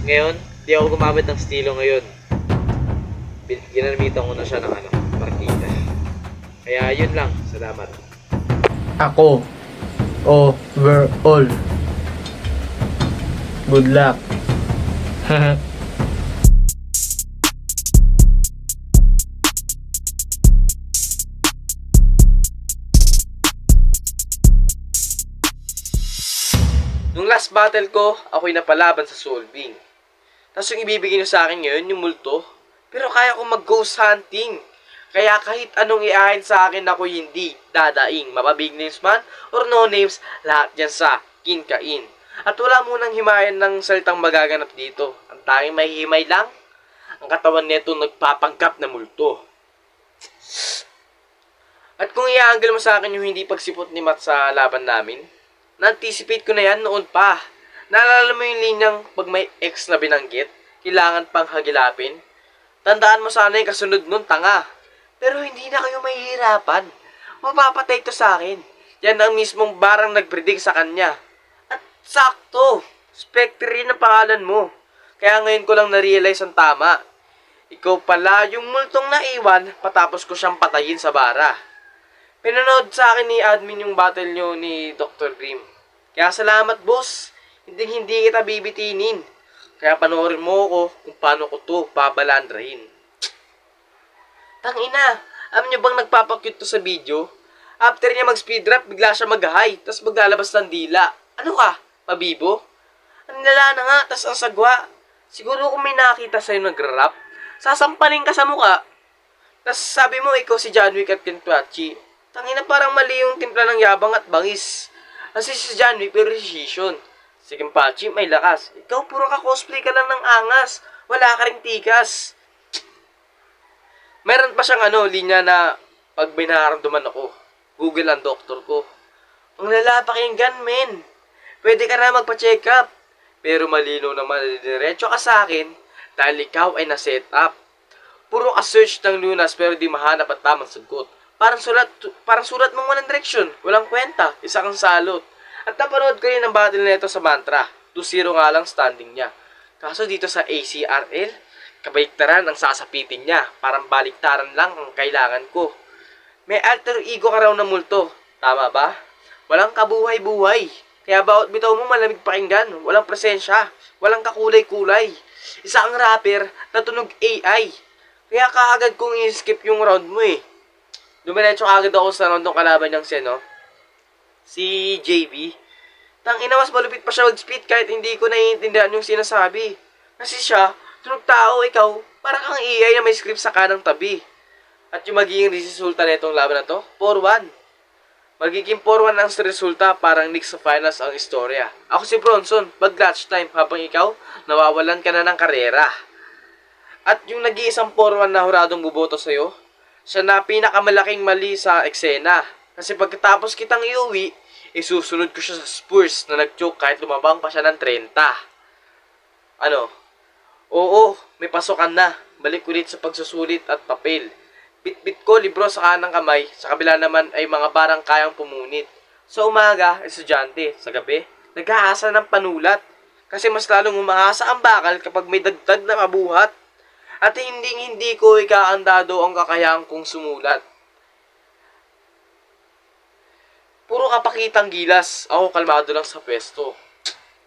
Ngayon, di ako gumamit ng estilo ngayon. Ginamitan ko na siya ng partida. Kaya yun lang. Salamat. Ako, overall. Good luck. Nung last battle ko, ako'y napalaban sa solving. Tapos yung ibibigay nyo sa akin ngayon, yung multo. Pero kaya ko mag-ghost hunting. Kaya kahit anong iahin sa akin ako hindi dadaing. Mapabig names man or no names, lahat yan sa kinkain. At wala munang himayan ng salitang magaganap dito. Ang tanging mahihimay lang, ang katawan neto nagpapanggap na multo. At kung i-angle mo sa akin yung hindi pagsipot ni Matt sa laban namin, na-anticipate ko na yan noon pa. Naalala mo yung linyang pag may X na binanggit, kailangan pang hagilapin? Tandaan mo sana yung kasunod nun, tanga. Pero hindi na kayo mahihirapan. Mapapatay to sa akin. Yan ang mismong barang nag-predict sa kanya. At sakto, Spectre rin ang pangalan mo. Kaya ngayon ko lang na-realize ang tama. Ikaw pala yung multong naiwan patapos ko siyang patayin sa bara. Pinanood sa akin ni admin yung battle nyo ni Dr. Grimm. Kaya salamat, boss. Hindi kita bibitinin. Kaya panoorin mo ako kung paano ko to babalandrahin. Tangina, alam nyo bang nagpapakyut to sa video? After niya mag-speed rap, bigla siya mag-high, tas maglalabas ng dila. Ano ka? Mabibo? Ang lala na nga, tas ang sagwa. Siguro kung may nakita sa'yo nag-rap, sasampaling ka sa muka. Tas sabi mo, ikaw si John Wick at Kentuachi. Tangina, parang mali yung timpla ng yabang at bangis. Kasi si John Wick may precision. Si Kentuachi may lakas. Ikaw puro ka cosplay ka lang ng angas. Wala ka ring tikas. Meron pa siyang linya na pag may nararamdaman ako, Google ang doktor ko. Ang lalapakinggan, men. Pwede ka na magpa-check up. Pero malino naman, diretso ka sa akin dahil ikaw ay na-set up. Puro ka search ng lunas pero di mahanap at tamang sagot. Parang sulat mong walang direksyon, walang kwenta, isa kang salot. At napanood ko rin ang battle nito sa Mantra. 2-0 nga lang standing niya. Kaso dito sa ACRL, kabaliktaran ang sasapitin niya. Parang baliktaran lang ang kailangan ko. May alter ego ka raw na multo. Tama ba? Walang kabuhay-buhay. Kaya bawat bitaw mo malamig pakinggan. Walang presensya. Walang kakulay-kulay. Isa ang rapper na tunog AI. Kaya kaagad kong i-skip yung round mo eh. Dumiretso agad ako sa round ng kalaban niyang si JB. Tangina, mas malupit pa siya mag-spit kahit hindi ko naiintindihan yung sinasabi. Kasi siya, tunog tao, ikaw, parang kang AI na may script sa kanang tabi. At yung magiging resulta na itong laban na to, 4-1. Magiging 4-1 ang resulta, parang Knicks sa finals ang istorya. Ako si Bronson, mag-clutch time habang ikaw, nawawalan ka na ng karera. At yung nag-iisang 4-1 na huradong buboto sa'yo, siya na pinakamalaking mali sa eksena. Kasi pagkatapos kitang iuwi, isusunod ko siya sa Spurs na nag-choke kahit lumabang pa siya ng 30. Ano? Oo, may pasokan na. Balik ulit sa pagsusulit at papel. Bit-bit ko libro sa kanang kamay, sa kabila naman ay mga barang kayang pumunit. Sa umaga, estudyante. Sa gabi, nag-aasa ng panulat. Kasi mas lalong umaasa ang bakal kapag may dagdag na mabuhat. At hindi ko ikaandado ang kakayahang kong sumulat. Puro kapakitang gilas, ako kalmado lang sa pwesto.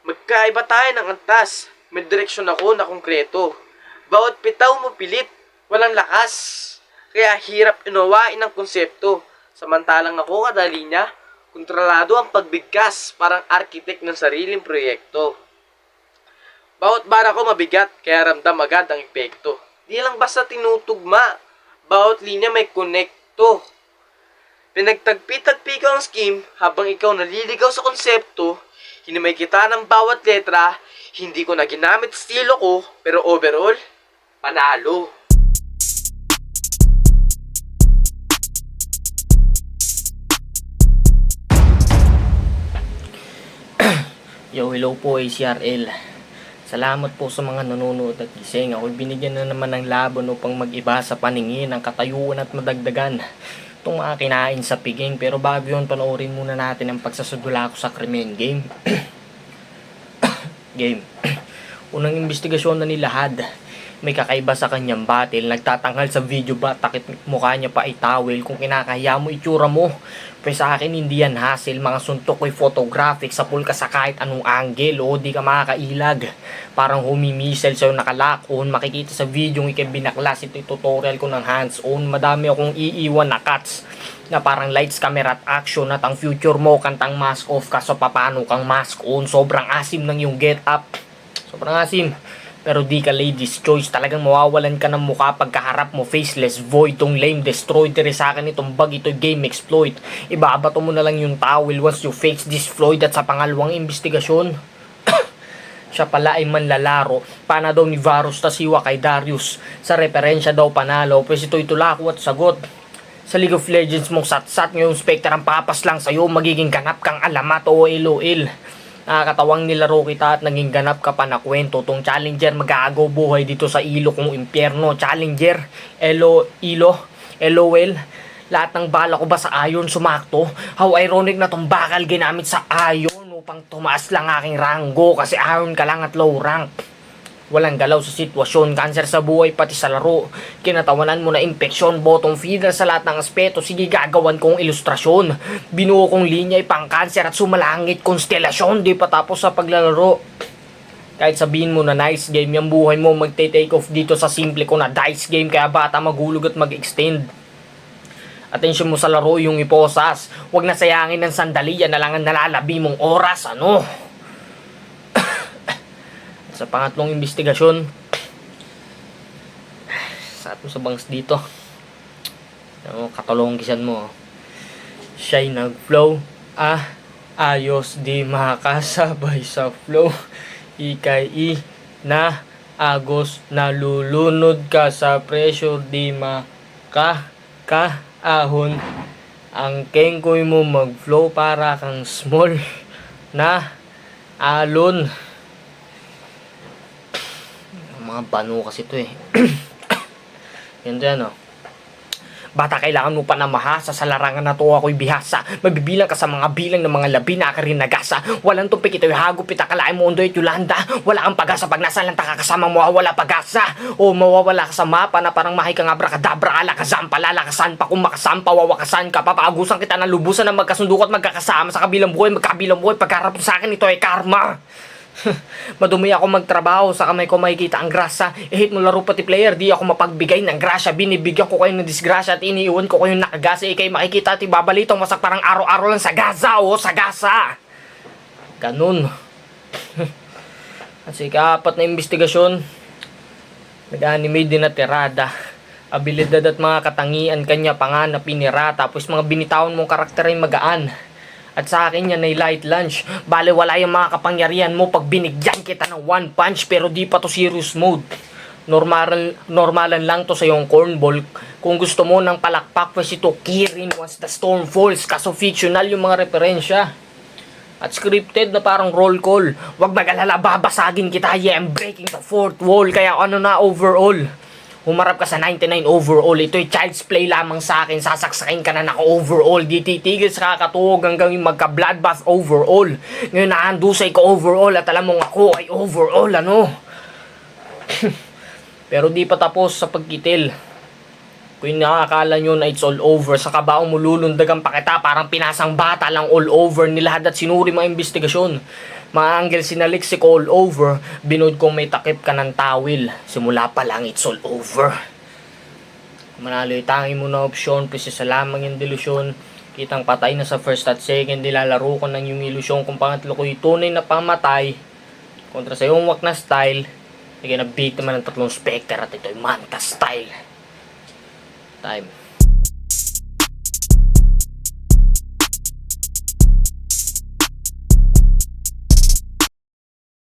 Magkaiba tayo ng antas, may direksyon ako na konkreto. Bawat pitaw mo pilit, walang lakas. Kaya hirap unawain ang konsepto. Samantalang ako kadali niya, kontrolado ang pagbigkas, parang arkitek ng sariling proyekto. Bawat bara ko mabigat, kaya ramdam agad ang epekto. Di lang basta tinutugma, bawat linya may konekto. Pinagtagpi-tagpi ko ang scheme habang ikaw naliligaw sa konsepto. Hinimay kita ng bawat letra, hindi ko na ginamit estilo ko, pero overall, panalo. Yo, hello po ACRL. Salamat po sa mga nanonood at gising. Ako'y binigyan na naman ng laban upang mag-iba sa paningin, ang katayuan at madagdagan itong mga kinain sa piging. Pero bago yun, panoorin muna natin ang pagsasudula ko sa krimen game. Game. Unang investigasyon na nilahad. May kakaiba sa kanyang battle. Nagtatanghal sa video ba, takip mukha niya pa ay towel. Kung kinakahiya mo, itsura mo. Pero sa akin, hindi yan hassle. Mga suntok ko'y photographic. Sa pool ka sa kahit anong angle. O, di ka makakailag. Parang humimisel sa'yo nakalock on. Makikita sa video yung ikibinaklas. Ito'y tutorial ko ng hands on. Madami akong iiwan na cuts na parang lights, camera at action. At ang future mo, kantang mask off ka. So, paano kang mask on? Sobrang asim ng yung get up. Sobrang asim. Pero di ka ladies choice. Talagang mawawalan ka ng mukha pagkaharap mo. Faceless, void, tong lame, destroyed. Tiri sa akin itong bug, ito'y game exploit. Ibabato mo na lang yung towel once you face this Floyd. At sa pangalawang investigasyon, siya pala ay manlalaro. Pana daw ni Varus tasiwa kay Darius. Sa referensya daw panalo. Pues ito'y tulako at sagot. Sa League of Legends mong satsat ngayong Spectre ang papas lang sa'yo. Magiging ganap kang alamat o LOL. Nakakatawang nilaro kita at naging ganap ka pa na kwento. Tong challenger mag-aagaw buhay dito sa ilo kong impyerno. Challenger, LOL. Lahat ng bala ko ba sa ayon sumakto? How ironic na tong bakal ginamit sa ayon upang tumaas lang aking ranggo kasi ayon ka lang at low rank. Walang galaw sa sitwasyon, cancer sa buhay pati sa laro. Kinatawanan mo na impeksyon, bottom feeder sa lahat ng aspeto. Sige, gagawan kong ilustrasyon. Binuo kong linya ay pang cancer at sumalangit konstelasyon. Di pa tapos sa paglalaro. Kahit sabihin mo na nice game, yung buhay mo magte-take off dito sa simple ko na dice game. Kaya bata magulog at mag-extend. Atensyon mo sa laro yung iposas. Huwag na sayangin ng sandali, yan na lang ang nalalabi mong oras. Ano? Sa pangatlong investigasyon, sa ato sa bangs dito, katulonggisan mo, siya'y nag-flow, ayos di makasabay sa flow, ikay na agos, nalulunod ka sa pressure, di makakaahon, ang kengkoy mo mag-flow para kang small na alon. Mga bano kasi ito eh. Yan dyan, oh. Bata, kailangan mo pa na mahasa. Sa larangan na to ako'y bihasa. Mabibilang ka sa mga bilang ng mga labi na akarinagasa. Walang tupik, ito'y hagupit. Akalain mo undo'y Yolanda. Wala kang pag-asa pag nasa lanta ka kasama mo. Wala pag-asa. O mawawala ka sa mapa na parang mahay kang abrakadabra. Alakasan pa, lalakasan pa. Kung makasampa, wawakasan ka. Papaagusan kita ng lubusan na magkasundo at magkakasama sa kabilang buhay. Magkabilang buhay. Pagkarap sa akin, ito ay karma. Madumi ako magtrabaho, sa kamay ko makikita ang grasa. I-hate mo laro pati player, di ako mapagbigay ng grasya. Binibigyan ko kayo ng disgrasya at iniiwan ko kayo nakagasa. Ikay makikita at ibabalito, masak parang araw-araw lang sa Gaza o sa Gaza. Ganun. At sa ika-apat na investigasyon, nag-anime din na tirada. Abilidad at mga katangian kanya pa nga na pinira. Tapos mga binitawan mong karakter ay magaan. At sa akin yan ay light lunch. Bale wala yung mga kapangyarihan mo pag binigyan kita ng one punch. Pero di pa to serious mode. Normalan lang to sa yung cornball. Kung gusto mo ng palakpak, pues ito Kirin once the storm falls. Kaso fictional yung mga referensya. At scripted na parang roll call. Wag mag-alala, babasagin kita. Yeah, I'm breaking the fourth wall. Kaya ano na overall. Humarap ka sa 99 overall. Ito'y child's play lamang sa akin. Sasaksakin ka na naka-overall. Di titigil sa kakatuhog hanggang yung magka-bloodbath overall. Ngayon nahandusay ko overall at alam mong ako ay overall, ano? Pero di pa tapos sa pagkitil. Kung nakakala nyo na it's all over, sa kabaong mululundagan pa kita, parang pinasang bata lang all over. Nilahad at sinuri mga investigasyon. Mga angle sinaliksik all over. Binood kong may takip ka ng tawil. Simula pa lang it's all over. Manalo tangi mo na opsyon, pwede sa lamang yung delusyon. Kitang patay na sa first at second, nilalaro ko ng yung ilusyon. Kung pangatlo ko yung tunay na pamatay kontra sa yung wak na style. Sige na beat naman ng tatlong Spectre at ito'y Manta style. Time.